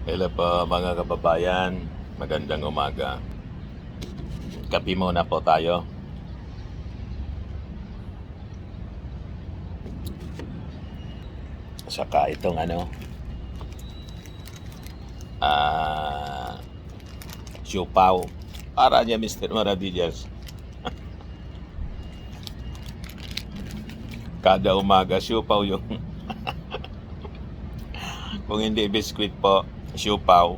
Hello po mga kababayan, magandang umaga. Kape muna po tayo. Saka itong ah, siupaw. Para niya Mr. Maravillas. Kada umaga siupaw yung kung hindi biskwit po, siupaw.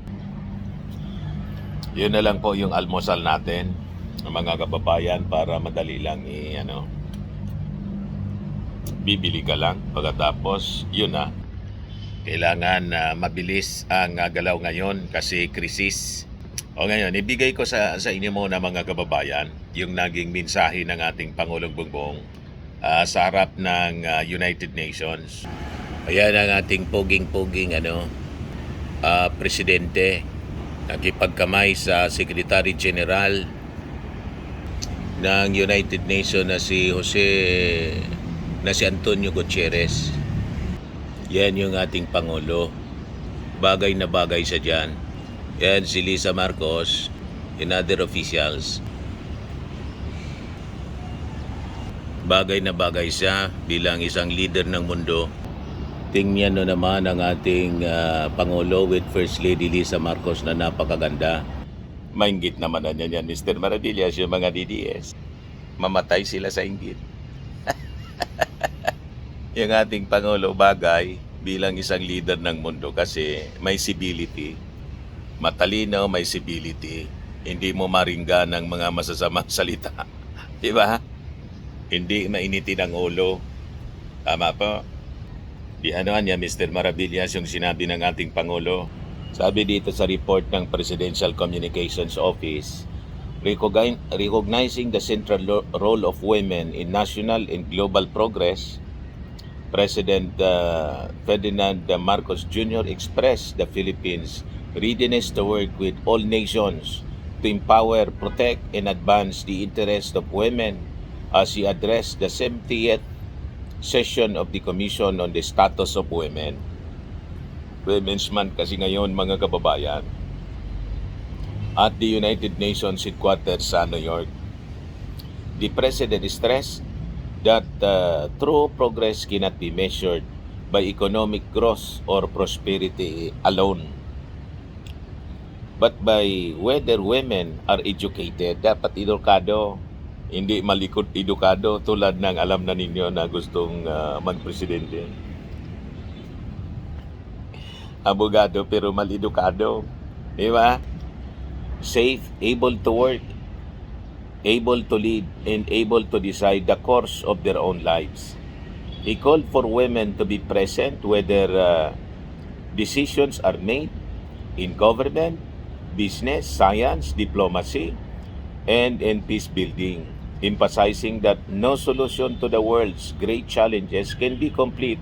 Yun na lang po yung almusal natin, mga kababayan, para madali lang bibili ka lang pagkatapos yun na. Kailangan mabilis ang galaw ngayon kasi krisis. O ngayon, ibigay ko sa inyo muna mga kababayan yung naging mensahe ng ating Pangulong Bongbong sa harap ng United Nations. Ayan ang ating puging-puging presidente, nakipagkamay sa Secretary General ng United Nations na si Antonio Gutierrez. Yan yung ating Pangulo. Bagay na bagay sa dyan. Yan si Lisa Marcos and other officials. Bagay na bagay siya bilang isang leader ng mundo. Tingnan nyo naman ang ating Pangulo with First Lady Lisa Marcos na napakaganda. Mainggit naman na yan, Mr. Maravillas, yung mga DDS. Mamatay sila sa inggit. Yung ating Pangulo bagay bilang isang leader ng mundo kasi may civility. Matalino, may civility. Hindi mo maringgan ng mga masasamang salita. Di ba? Hindi mainitin ang ulo. Tama po. Di niya, Mr. Maravillas, yung sinabi ng ating Pangulo. Sabi dito sa report ng Presidential Communications Office, recognizing the central role of women in national and global progress, President Ferdinand Marcos Jr. expressed the Philippines' readiness to work with all nations to empower, protect, and advance the interests of women as he addressed the 70th session of the Commission on the Status of Women. Women's Month kasi ngayon mga kababayan. At the United Nations headquarters sa New York, the President stressed that true progress cannot be measured by economic growth or prosperity alone, but by whether women are educated. Dapat edukado, hindi malikot edukado tulad ng alam na ninyo na gustong magpresidente. Abogado pero malidukado, di ba? Safe, able to work, able to lead, and able to decide the course of their own lives. He called for women to be present whether decisions are made in government, business, science, diplomacy, and in peace building, emphasizing that no solution to the world's great challenges can be complete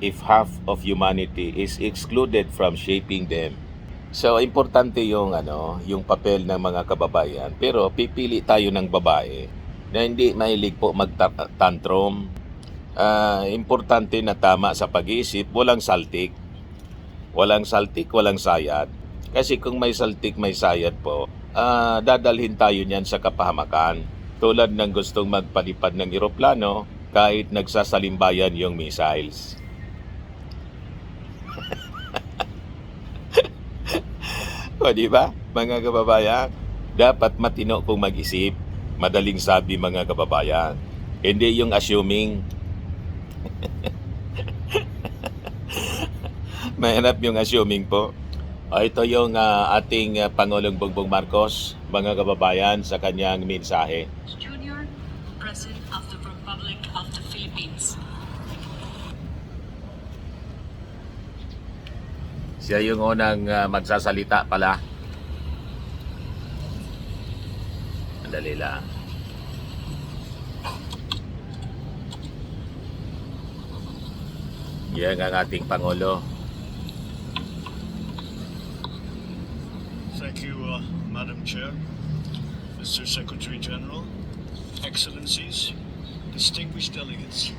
if half of humanity is excluded from shaping them. So, importante yung papel ng mga kababayan. Pero pipili tayo ng babae na hindi mahilig po mag-tantrum. Importante na tama sa pag-iisip, walang saltik. Walang saltik, walang sayad. Kasi kung may saltik, may sayad po, dadalhin tayo niyan sa kapahamakan. Tulad ng gustong magpalipad ng eroplano kahit nagsasalimbayan yung missiles. O, di ba? Mga kababayan, dapat matino kung mag-isip. Madaling sabi mga kababayan. Hindi yung assuming. Mahirap yung assuming po. O, ito yung ating Pangulong Bongbong Marcos, mga kababayan, sa kanyang mensahe. Junior, President of the Republic of the Philippines. Siya yung unang magsasalita pala. Madali lang. Yan ang ating Pangulo. Thank you, Madam Chair, Mr. Secretary General, Excellencies, distinguished delegates.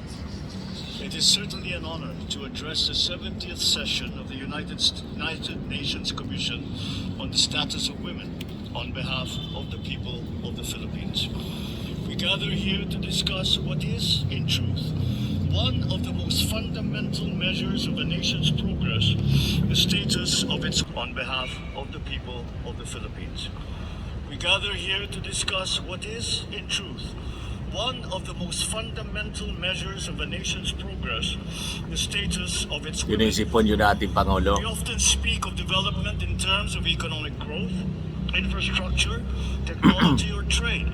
It is certainly an honor to address the 70th session of the United Nations Commission on the Status of Women on behalf of the people of the Philippines. We gather here to discuss what is, in truth, one of the most fundamental measures of a nation's progress, the status of its on behalf of the people of the Philippines. We gather here to discuss what is, in truth, one of the most fundamental measures of a nation's progress, the status of its women. Sinisipon yun ating Pangulo. We often speak of development in terms of economic growth, infrastructure, technology, or trade.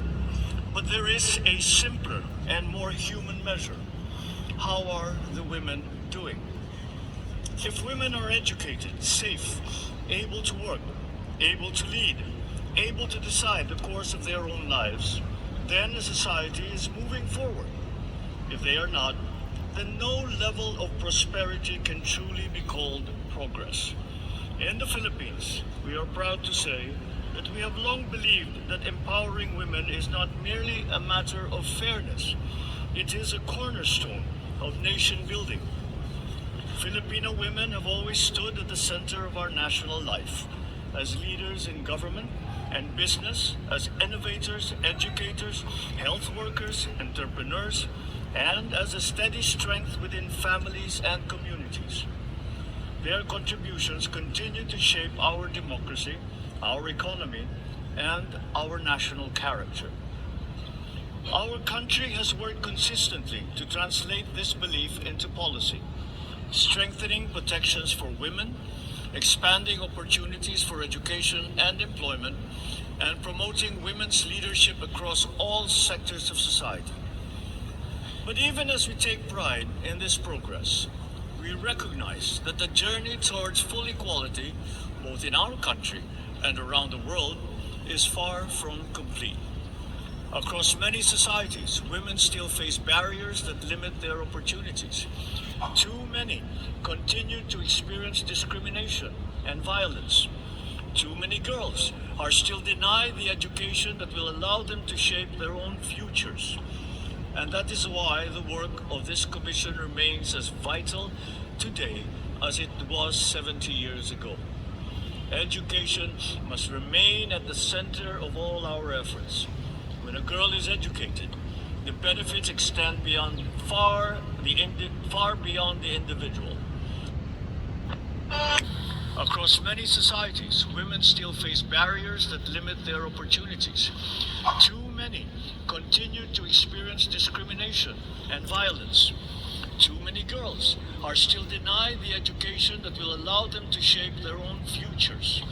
But there is a simpler and more human measure. How are the women doing? If women are educated, safe, able to work, able to lead, able to decide the course of their own lives, then a society is moving forward. If they are not, then no level of prosperity can truly be called progress. In the Philippines, we are proud to say that we have long believed that empowering women is not merely a matter of fairness. It is a cornerstone of nation building. Filipino women have always stood at the center of our national life, as leaders in government and business, as innovators, educators, health workers, entrepreneurs, and as a steady strength within families and communities. Their contributions continue to shape our democracy, our economy, and our national character. Our country has worked consistently to translate this belief into policy, strengthening protections for women, expanding opportunities for education and employment, and promoting women's leadership across all sectors of society. But even as we take pride in this progress, we recognize that the journey towards full equality, both in our country and around the world, is far from complete. Across many societies, women still face barriers that limit their opportunities. Too many continue to experience discrimination and violence. Too many girls are still denied the education that will allow them to shape their own futures. And that is why the work of this commission remains as vital today as it was 70 years ago. Education must remain at the center of all our efforts. When a girl is educated, the benefits extend beyond far beyond the individual. Across many societies, women still face barriers that limit their opportunities. Too many continue to experience discrimination and violence. Too many girls are still denied the education that will allow them to shape their own futures.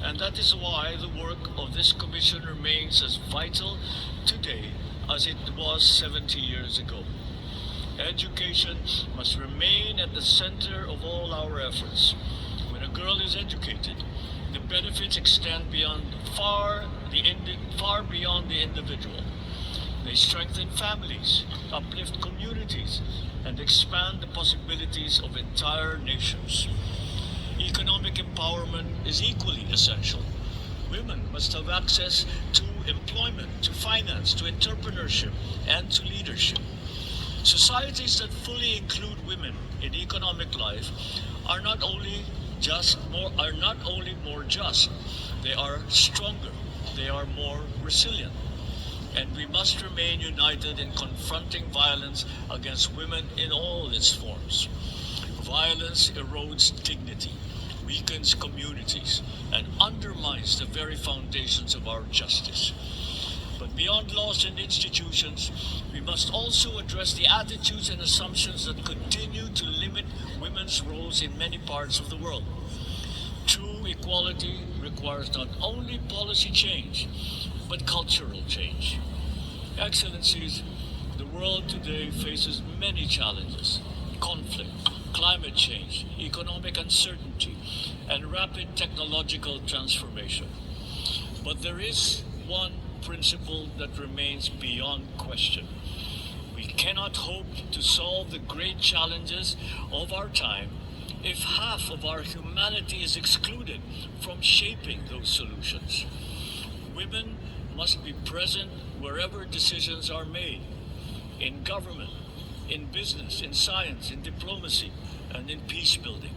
And that is why the work of this commission remains as vital today as it was 70 years ago. Education must remain at the center of all our efforts. When a girl is educated, the benefits extend far beyond the individual. They strengthen families, uplift communities, and expand the possibilities of entire nations. Economic empowerment is equally essential. Women must have access to employment, to finance, to entrepreneurship, and to leadership. Societies that fully include women in economic life are not only more just, they are stronger, they are more resilient. And we must remain united in confronting violence against women in all its forms. Violence erodes dignity, weakens communities, and undermines the very foundations of our justice. But beyond laws and institutions, we must also address the attitudes and assumptions that continue to limit women's roles in many parts of the world. True equality requires not only policy change, but cultural change. Excellencies, the world today faces many challenges: conflict, climate change, economic uncertainty, and rapid technological transformation. But there is one principle that remains beyond question. We cannot hope to solve the great challenges of our time if half of our humanity is excluded from shaping those solutions. Women must be present wherever decisions are made, in government, in business, in science, in diplomacy, and in peace building.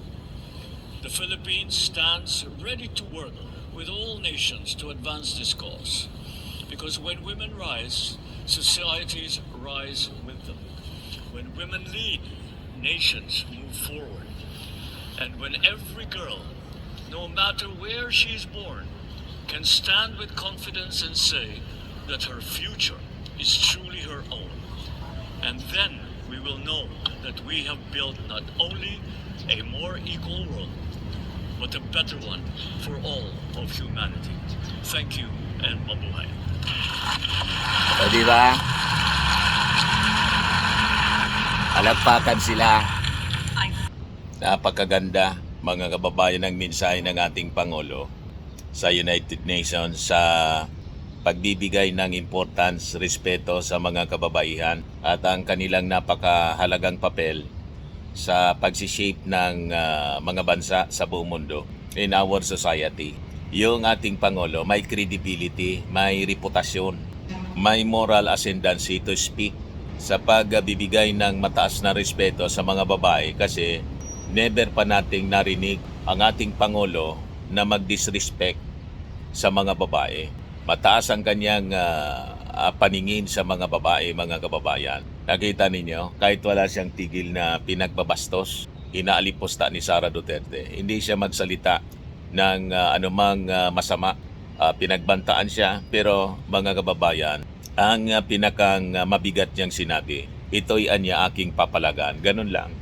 The Philippines stands ready to work with all nations to advance this cause. Because when women rise, societies rise with them. When women lead, nations move forward. And when every girl, no matter where she is born, can stand with confidence and say that her future is truly her own, and then we will know that we have built not only a more equal world, but a better one for all of humanity. Thank you and mabuhay. O diba? Palagpakan sila. Napakaganda, mga kababayan, ng mensahe ng ating Pangulo sa United Nations sa pagbibigay ng importance, respeto sa mga kababaihan at ang kanilang napakahalagang papel sa pagsishape ng mga bansa sa buong mundo in our society. Yung ating Pangulo may credibility, may reputasyon, may moral ascendancy to speak sa pagbibigay ng mataas na respeto sa mga babae, kasi never pa nating narinig ang ating Pangulo na mag-disrespect sa mga babae. Mataas ang kanyang paningin sa mga babae, mga kababayan. Nakita ninyo, kahit wala siyang tigil na pinagbabastos, inaalipusta ni Sara Duterte, hindi siya magsalita ng anumang masama. Pinagbantaan siya, pero mga kababayan, ang pinakang mabigat niyang sinabi, ito'y anya aking papalagan. Ganun lang.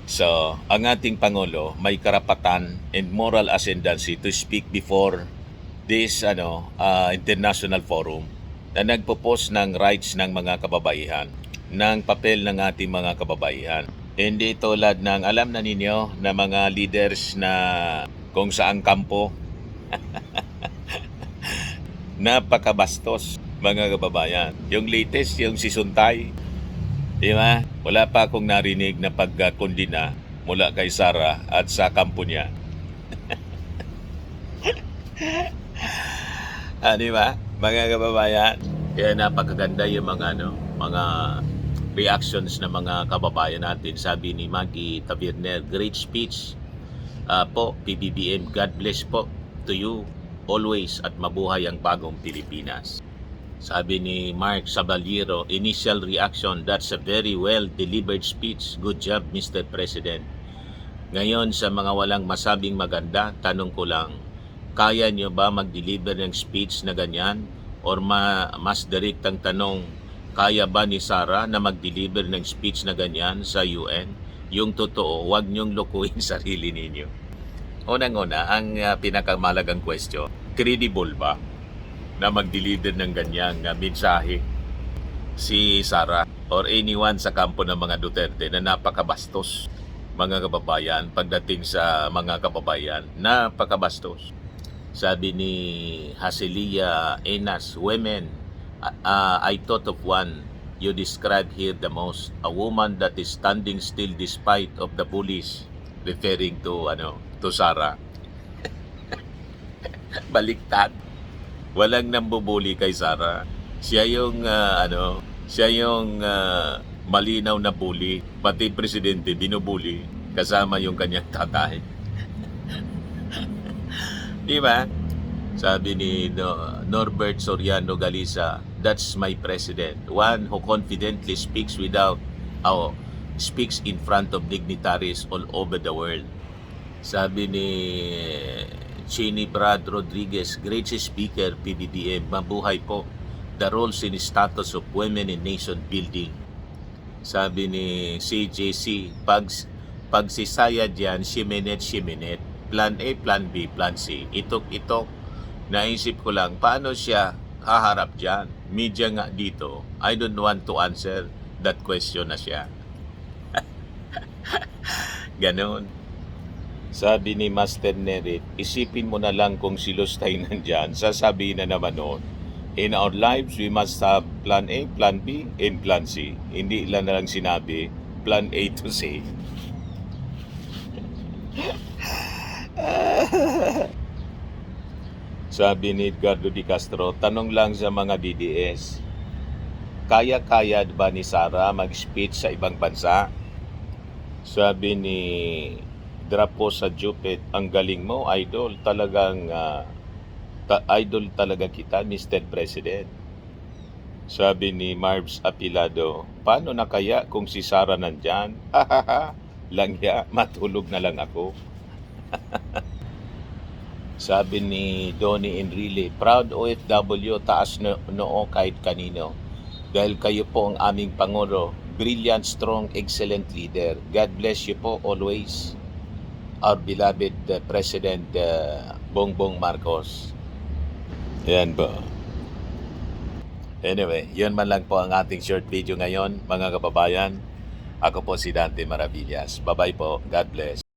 So, ang ating Pangulo may karapatan and moral ascendancy to speak before this international forum na nagpo-post ng rights ng mga kababaihan, ng papel ng ating mga kababaihan. Hindi tulad ng alam na ninyo na mga leaders na kung saang kampo napakabastos, mga kababayan. Yung latest, yung si Suntay, di ba? Wala pa akong narinig na pagkondina mula kay Sara at sa kampo niya. Di ba? Mga kababayan, kaya napakaganda yung mga reactions ng mga kababayan natin. Sabi ni Maggie Taberner, great speech po, PBBM. God bless po to you always at mabuhay ang bagong Pilipinas. Sabi ni Mark Sabaliero, initial reaction, that's a very well delivered speech. Good job, Mr. President. Ngayon, sa mga walang masabing maganda, tanong ko lang, kaya nyo ba mag-deliver ng speech na ganyan? Or mas direktang tanong, kaya ba ni Sara na mag-deliver ng speech na ganyan sa UN? Yung totoo, huwag nyong lokohin sarili ninyo. Unang-una, ang pinakamalagang question, credible ba na mag-deliver ng ganyang mensahe si Sara or anyone sa kampo ng mga Duterte na napakabastos, mga kababayan? Pagdating sa mga kababayan, napakabastos. Sabi ni Hasilia Enas, women, I thought of one you described here the most, a woman that is standing still despite of the bullies, referring to Sara. Baliktad. Walang nambubuli kay Sara. Siya yung malinaw na bully. Pati presidente binubuli kasama yung kanyang tatay. Di ba? Sabi ni Norbert Soriano Galisa, that's my president. One who confidently speaks speaks in front of dignitaries all over the world. Sabi ni Chini Brad Rodriguez, great speaker, PBBM, mabuhay po. The roles and status of women in nation building. Sabi ni CJC, pag si Saya dyan, Shimenet, plan A, plan B, plan C, itok. Naisip ko lang, paano siya haharap dyan? Media nga dito. I don't want to answer that question na siya. Ganon. Sabi ni Master Nerit, isipin mo na lang kung si Lustay nandyan, sasabihin na naman noon, in our lives, we must have plan A, plan B, and plan C. Hindi lang na lang sinabi, plan A to C. Sabi ni Edgardo Di Castro, tanong lang sa mga DDS, kaya-kaya ba ni Sara mag-speech sa ibang bansa? Sabi ni Drapo sa Jupit, ang galing mo, idol. Talagang, idol talaga kita, Mr. President. Sabi ni Marbs Apilado, paano na kaya kung si Sara nandyan? Hahaha, langya, matulog na lang ako. Sabi ni Donnie Enrile, proud OFW, taas noo kahit kanino. Dahil kayo po ang aming Pangulo, brilliant, strong, excellent leader. God bless you po always. Our beloved President Bongbong Marcos. Yan po. Anyway, yun man lang po ang ating short video ngayon, mga kababayan. Ako po si Dante Maravillas. Bye-bye po. God bless.